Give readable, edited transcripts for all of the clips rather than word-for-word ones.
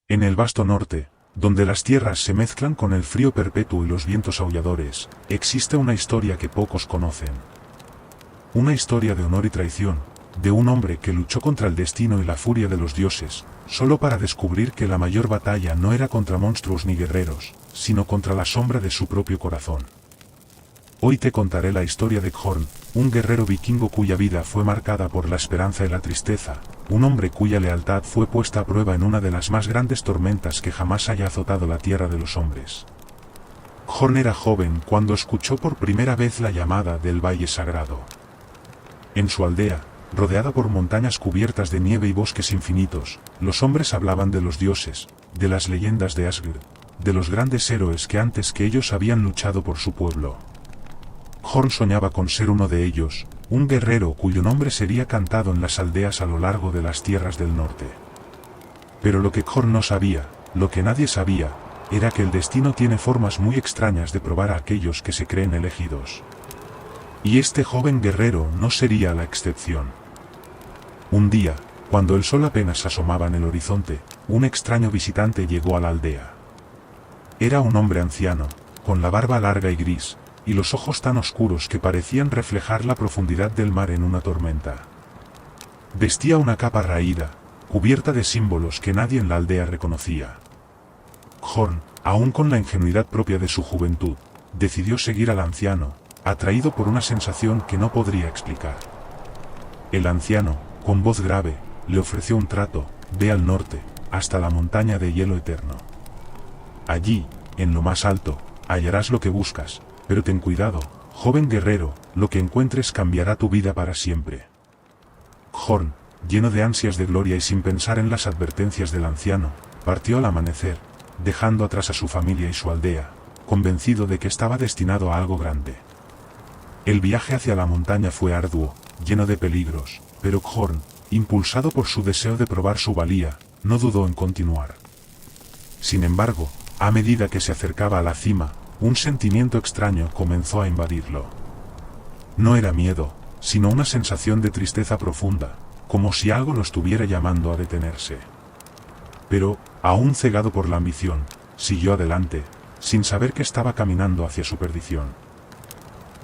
En el vasto norte, donde las tierras se mezclan con el frío perpetuo y los vientos aulladores, existe una historia que pocos conocen. Una historia de honor y traición, de un hombre que luchó contra el destino y la furia de los dioses, solo para descubrir que la mayor batalla no era contra monstruos ni guerreros, sino contra la sombra de su propio corazón. Hoy te contaré la historia de Khorne, un guerrero vikingo cuya vida fue marcada por la esperanza y la tristeza, un hombre cuya lealtad fue puesta a prueba en una de las más grandes tormentas que jamás haya azotado la tierra de los hombres. Khorne era joven cuando escuchó por primera vez la llamada del Valle Sagrado. En su aldea, rodeada por montañas cubiertas de nieve y bosques infinitos, los hombres hablaban de los dioses, de las leyendas de Asgard, de los grandes héroes que antes que ellos habían luchado por su pueblo. Khorne soñaba con ser uno de ellos, un guerrero cuyo nombre sería cantado en las aldeas a lo largo de las tierras del norte. Pero lo que Khorne no sabía, lo que nadie sabía, era que el destino tiene formas muy extrañas de probar a aquellos que se creen elegidos. Y este joven guerrero no sería la excepción. Un día, cuando el sol apenas asomaba en el horizonte, un extraño visitante llegó a la aldea. Era un hombre anciano, con la barba larga y gris, y los ojos tan oscuros que parecían reflejar la profundidad del mar en una tormenta. Vestía una capa raída, cubierta de símbolos que nadie en la aldea reconocía. Khorne, aún con la ingenuidad propia de su juventud, decidió seguir al anciano, atraído por una sensación que no podría explicar. El anciano, con voz grave, le ofreció un trato: ve al norte, hasta la montaña de hielo eterno. Allí, en lo más alto, hallarás lo que buscas, pero ten cuidado, joven guerrero, lo que encuentres cambiará tu vida para siempre. Khorne, lleno de ansias de gloria y sin pensar en las advertencias del anciano, partió al amanecer, dejando atrás a su familia y su aldea, convencido de que estaba destinado a algo grande. El viaje hacia la montaña fue arduo, lleno de peligros, pero Khorne, impulsado por su deseo de probar su valía, no dudó en continuar. Sin embargo, a medida que se acercaba a la cima, un sentimiento extraño comenzó a invadirlo. No era miedo, sino una sensación de tristeza profunda, como si algo lo estuviera llamando a detenerse. Pero, aún cegado por la ambición, siguió adelante, sin saber que estaba caminando hacia su perdición.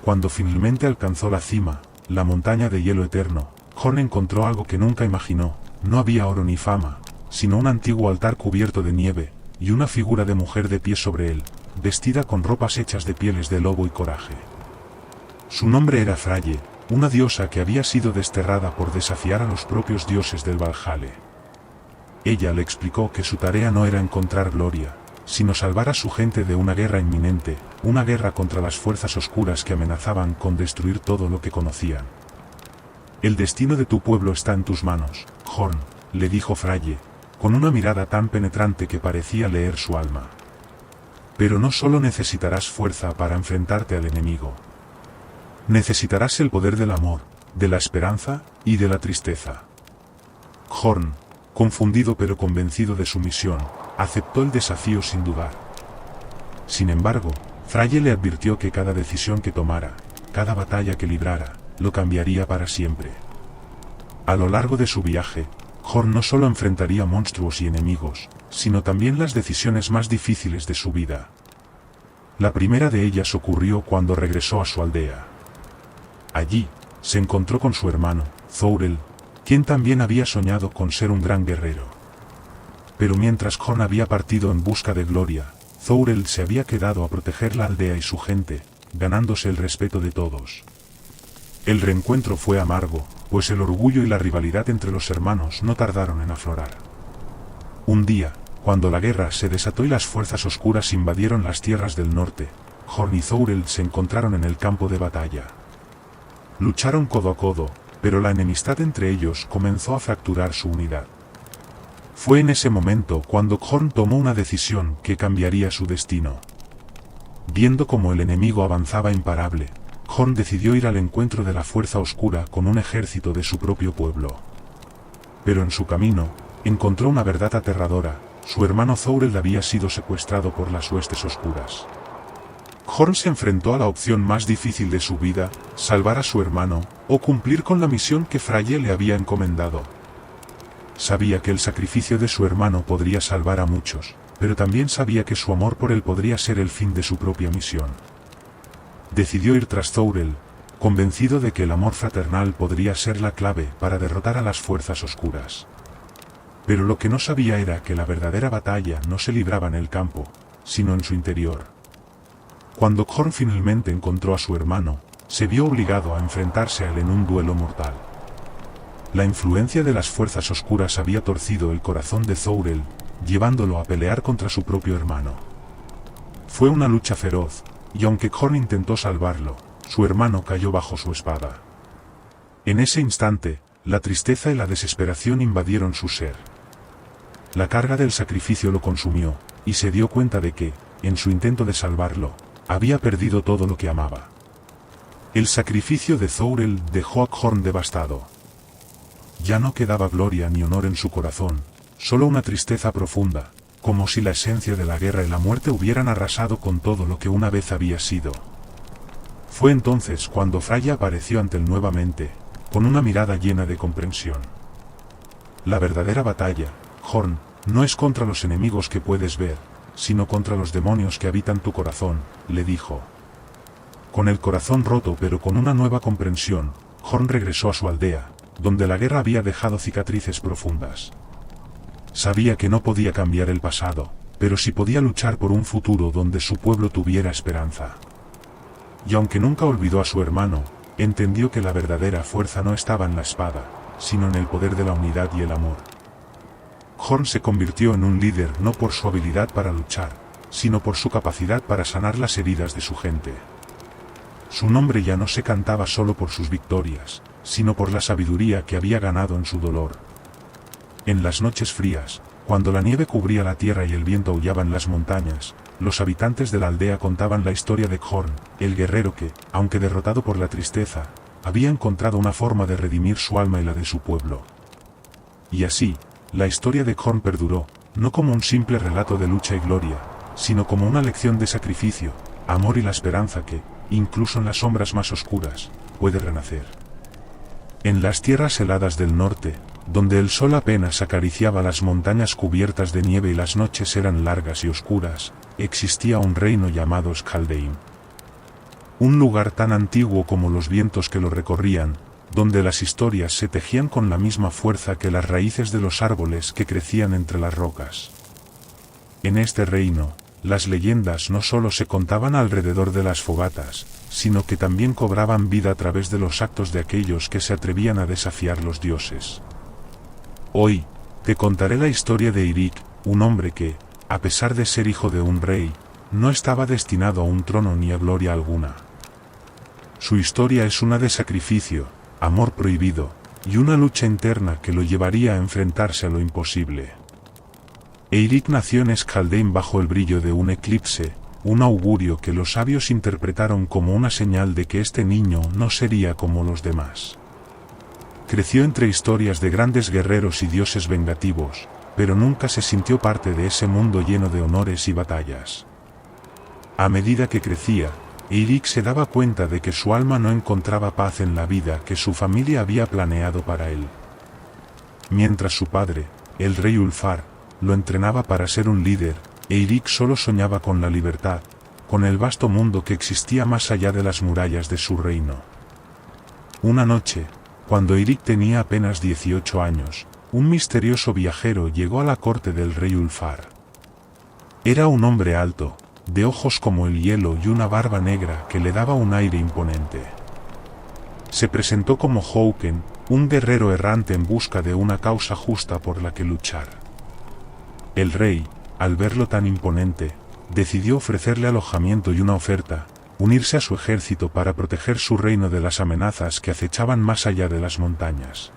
Cuando finalmente alcanzó la cima, la montaña de hielo eterno, Khorne encontró algo que nunca imaginó: no había oro ni fama, sino un antiguo altar cubierto de nieve, y una figura de mujer de pie sobre él, vestida con ropas hechas de pieles de lobo y coraje. Su nombre era Freyja, una diosa que había sido desterrada por desafiar a los propios dioses del Valhalla. Ella le explicó que su tarea no era encontrar gloria, sino salvar a su gente de una guerra inminente, una guerra contra las fuerzas oscuras que amenazaban con destruir todo lo que conocían. El destino de tu pueblo está en tus manos, Khorne, le dijo Freyja, con una mirada tan penetrante que parecía leer su alma. Pero no solo necesitarás fuerza para enfrentarte al enemigo. Necesitarás el poder del amor, de la esperanza y de la tristeza. Khorne, confundido pero convencido de su misión, aceptó el desafío sin dudar. Sin embargo, Freyja le advirtió que cada decisión que tomara, cada batalla que librara, lo cambiaría para siempre. A lo largo de su viaje, Khorne no solo enfrentaría monstruos y enemigos, sino también las decisiones más difíciles de su vida. La primera de ellas ocurrió cuando regresó a su aldea. Allí, se encontró con su hermano, Thorel, quien también había soñado con ser un gran guerrero. Pero mientras Khorne había partido en busca de gloria, Thorel se había quedado a proteger la aldea y su gente, ganándose el respeto de todos. El reencuentro fue amargo, pues el orgullo y la rivalidad entre los hermanos no tardaron en aflorar. Un día, cuando la guerra se desató y las fuerzas oscuras invadieron las tierras del norte, Khorne y Thorel se encontraron en el campo de batalla. Lucharon codo a codo, pero la enemistad entre ellos comenzó a fracturar su unidad. Fue en ese momento cuando Khorne tomó una decisión que cambiaría su destino. Viendo cómo el enemigo avanzaba imparable, Khorne decidió ir al encuentro de la fuerza oscura con un ejército de su propio pueblo. Pero en su camino, encontró una verdad aterradora: su hermano Thorel había sido secuestrado por las huestes oscuras. Khorne se enfrentó a la opción más difícil de su vida: salvar a su hermano, o cumplir con la misión que Freyja le había encomendado. sabía que el sacrificio de su hermano podría salvar a muchos, pero también sabía que su amor por él podría ser el fin de su propia misión. Decidió ir tras Thorel, convencido de que el amor fraternal podría ser la clave para derrotar a las fuerzas oscuras. Pero lo que no sabía era que la verdadera batalla no se libraba en el campo, sino en su interior. Cuando Khorne finalmente encontró a su hermano, se vio obligado a enfrentarse a él en un duelo mortal. La influencia de las fuerzas oscuras había torcido el corazón de Thorel, llevándolo a pelear contra su propio hermano. Fue una lucha feroz, y aunque Khorne intentó salvarlo, su hermano cayó bajo su espada. En ese instante, la tristeza y la desesperación invadieron su ser. La carga del sacrificio lo consumió, y se dio cuenta de que, en su intento de salvarlo, había perdido todo lo que amaba. El sacrificio de Thorel dejó a Khorne devastado. Ya no quedaba gloria ni honor en su corazón, solo una tristeza profunda, como si la esencia de la guerra y la muerte hubieran arrasado con todo lo que una vez había sido. Fue entonces cuando Freya apareció ante él nuevamente, con una mirada llena de comprensión. La verdadera batalla, Khorne, no es contra los enemigos que puedes ver, sino contra los demonios que habitan tu corazón, le dijo. Con el corazón roto pero con una nueva comprensión, Khorne regresó a su aldea, donde la guerra había dejado cicatrices profundas. Sabía que no podía cambiar el pasado, pero sí podía luchar por un futuro donde su pueblo tuviera esperanza. Y aunque nunca olvidó a su hermano, entendió que la verdadera fuerza no estaba en la espada, sino en el poder de la unidad y el amor. Khorne se convirtió en un líder no por su habilidad para luchar, sino por su capacidad para sanar las heridas de su gente. Su nombre ya no se cantaba solo por sus victorias, sino por la sabiduría que había ganado en su dolor. En las noches frías, cuando la nieve cubría la tierra y el viento aullaba en las montañas, los habitantes de la aldea contaban la historia de Khorne, el guerrero que, aunque derrotado por la tristeza, había encontrado una forma de redimir su alma y la de su pueblo. Y así, la historia de Khorne perduró, no como un simple relato de lucha y gloria, sino como una lección de sacrificio, amor y la esperanza que, incluso en las sombras más oscuras, puede renacer. En las tierras heladas del norte, donde el sol apenas acariciaba las montañas cubiertas de nieve y las noches eran largas y oscuras, existía un reino llamado Skaldheim. Un lugar tan antiguo como los vientos que lo recorrían, donde las historias se tejían con la misma fuerza que las raíces de los árboles que crecían entre las rocas. En este reino, las leyendas no solo se contaban alrededor de las fogatas, sino que también cobraban vida a través de los actos de aquellos que se atrevían a desafiar los dioses. Hoy, te contaré la historia de Eirik, un hombre que, a pesar de ser hijo de un rey, no estaba destinado a un trono ni a gloria alguna. Su historia es una de sacrificio, amor prohibido, y una lucha interna que lo llevaría a enfrentarse a lo imposible. Eirik nació en Skaldheim bajo el brillo de un eclipse, un augurio que los sabios interpretaron como una señal de que este niño no sería como los demás. Creció entre historias de grandes guerreros y dioses vengativos, pero nunca se sintió parte de ese mundo lleno de honores y batallas. A medida que crecía, Eirik se daba cuenta de que su alma no encontraba paz en la vida que su familia había planeado para él. Mientras su padre, el rey Ulfar, lo entrenaba para ser un líder, Eirik solo soñaba con la libertad, con el vasto mundo que existía más allá de las murallas de su reino. Una noche, cuando Eirik tenía apenas 18 años, un misterioso viajero llegó a la corte del rey Ulfar. Era un hombre alto, de ojos como el hielo y una barba negra que le daba un aire imponente. Se presentó como Håkon, un guerrero errante en busca de una causa justa por la que luchar. El rey, al verlo tan imponente, decidió ofrecerle alojamiento y una oferta, unirse a su ejército para proteger su reino de las amenazas que acechaban más allá de las montañas.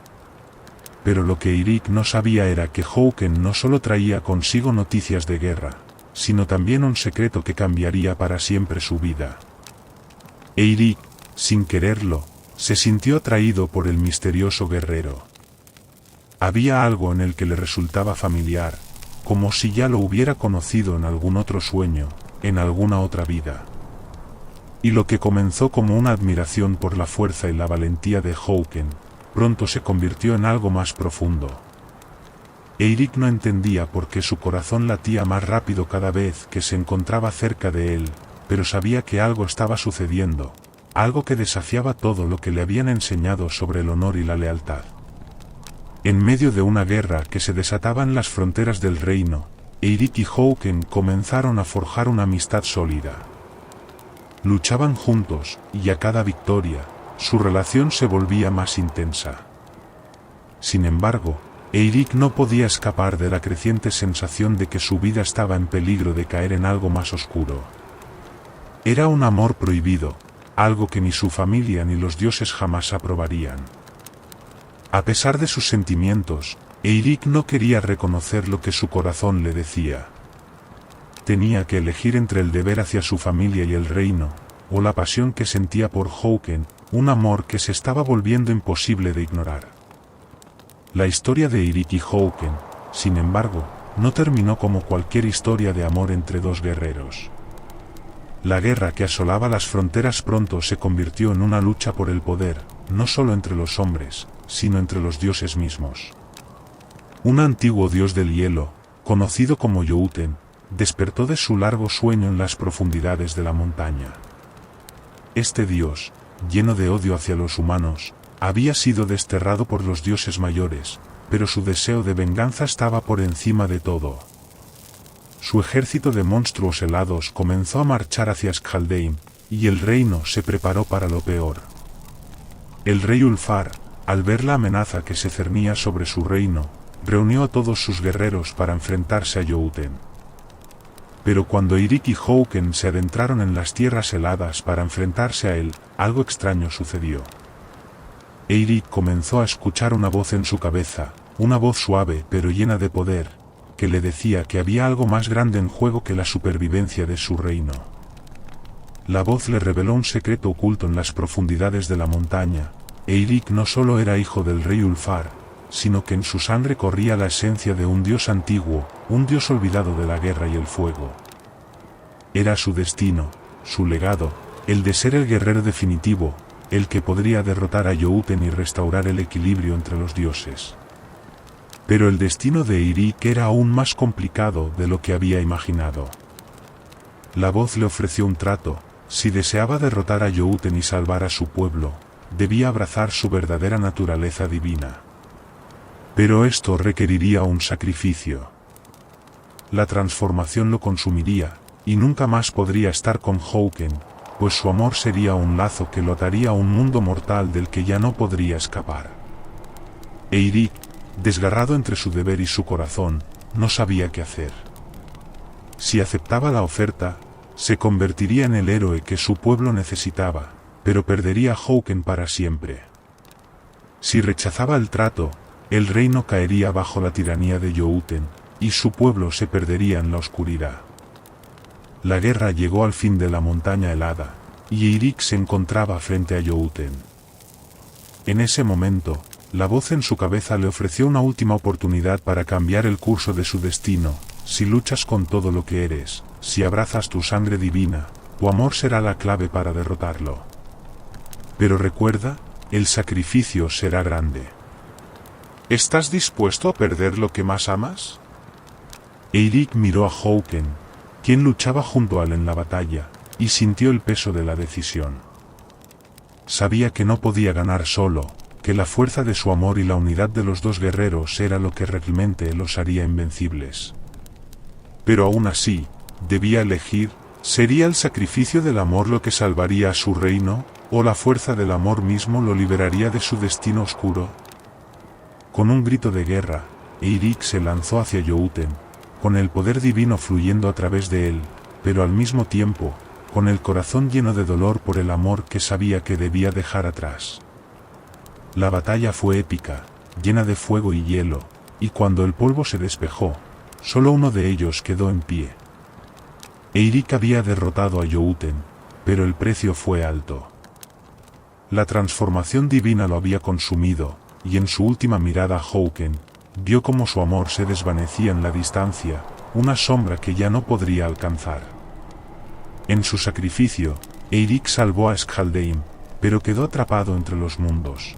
Pero lo que Eirik no sabía era que Håkon no solo traía consigo noticias de guerra, sino también un secreto que cambiaría para siempre su vida. Eirik, sin quererlo, se sintió atraído por el misterioso guerrero. Había algo en el que le resultaba familiar, como si ya lo hubiera conocido en algún otro sueño, en alguna otra vida. Y lo que comenzó como una admiración por la fuerza y la valentía de Håkon, pronto se convirtió en algo más profundo. Eirik no entendía por qué su corazón latía más rápido cada vez que se encontraba cerca de él, pero sabía que algo estaba sucediendo, algo que desafiaba todo lo que le habían enseñado sobre el honor y la lealtad. En medio de una guerra que se desataba en las fronteras del reino, Eirik y Houken comenzaron a forjar una amistad sólida. Luchaban juntos, y a cada victoria, su relación se volvía más intensa. Sin embargo, Eirik no podía escapar de la creciente sensación de que su vida estaba en peligro de caer en algo más oscuro. Era un amor prohibido, algo que ni su familia ni los dioses jamás aprobarían. A pesar de sus sentimientos, Eirik no quería reconocer lo que su corazón le decía. Tenía que elegir entre el deber hacia su familia y el reino, o la pasión que sentía por Houken, un amor que se estaba volviendo imposible de ignorar. La historia de Eirik y Houken, sin embargo, no terminó como cualquier historia de amor entre dos guerreros. La guerra que asolaba las fronteras pronto se convirtió en una lucha por el poder, no solo entre los hombres, sino entre los dioses mismos. Un antiguo dios del hielo, conocido como Jötunn, despertó de su largo sueño en las profundidades de la montaña. Este dios, lleno de odio hacia los humanos, había sido desterrado por los dioses mayores, pero su deseo de venganza estaba por encima de todo. Su ejército de monstruos helados comenzó a marchar hacia Skjaldeim, y el reino se preparó para lo peor. El rey Ulfar, al ver la amenaza que se cernía sobre su reino, reunió a todos sus guerreros para enfrentarse a Jötunn. Pero cuando Eirik y Houken se adentraron en las tierras heladas para enfrentarse a él, algo extraño sucedió. Eirik comenzó a escuchar una voz en su cabeza, una voz suave pero llena de poder, que le decía que había algo más grande en juego que la supervivencia de su reino. La voz le reveló un secreto oculto en las profundidades de la montaña. Eirik no solo era hijo del rey Ulfar, sino que en su sangre corría la esencia de un dios antiguo, un dios olvidado de la guerra y el fuego. Era su destino, su legado, el de ser el guerrero definitivo, el que podría derrotar a Jötunn y restaurar el equilibrio entre los dioses. Pero el destino de Eirik era aún más complicado de lo que había imaginado. La voz le ofreció un trato: si deseaba derrotar a Jötunn y salvar a su pueblo, debía abrazar su verdadera naturaleza divina. Pero esto requeriría un sacrificio. La transformación lo consumiría, y nunca más podría estar con Houken, pues su amor sería un lazo que lo ataría a un mundo mortal del que ya no podría escapar. Eirik, desgarrado entre su deber y su corazón, no sabía qué hacer. Si aceptaba la oferta, se convertiría en el héroe que su pueblo necesitaba, pero perdería a Houken para siempre. Si rechazaba el trato, el reino caería bajo la tiranía de Jötunn, y su pueblo se perdería en la oscuridad. La guerra llegó al fin de la montaña helada, y Eirik se encontraba frente a Jötunn. En ese momento, la voz en su cabeza le ofreció una última oportunidad para cambiar el curso de su destino: si luchas con todo lo que eres, si abrazas tu sangre divina, tu amor será la clave para derrotarlo. Pero recuerda, el sacrificio será grande. ¿Estás dispuesto a perder lo que más amas? Eirik miró a Houken, quien luchaba junto a él en la batalla, y sintió el peso de la decisión. Sabía que no podía ganar solo, que la fuerza de su amor y la unidad de los dos guerreros era lo que realmente los haría invencibles. Pero aún así, debía elegir: ¿sería el sacrificio del amor lo que salvaría a su reino, o la fuerza del amor mismo lo liberaría de su destino oscuro? Con un grito de guerra, Eirik se lanzó hacia Jötunn, con el poder divino fluyendo a través de él, pero al mismo tiempo, con el corazón lleno de dolor por el amor que sabía que debía dejar atrás. La batalla fue épica, llena de fuego y hielo, y cuando el polvo se despejó, solo uno de ellos quedó en pie. Eirik había derrotado a Jötunn, pero el precio fue alto. La transformación divina lo había consumido, y en su última mirada Houken vio cómo su amor se desvanecía en la distancia, una sombra que ya no podría alcanzar. En su sacrificio, Eirik salvó a Skjaldeim, pero quedó atrapado entre los mundos.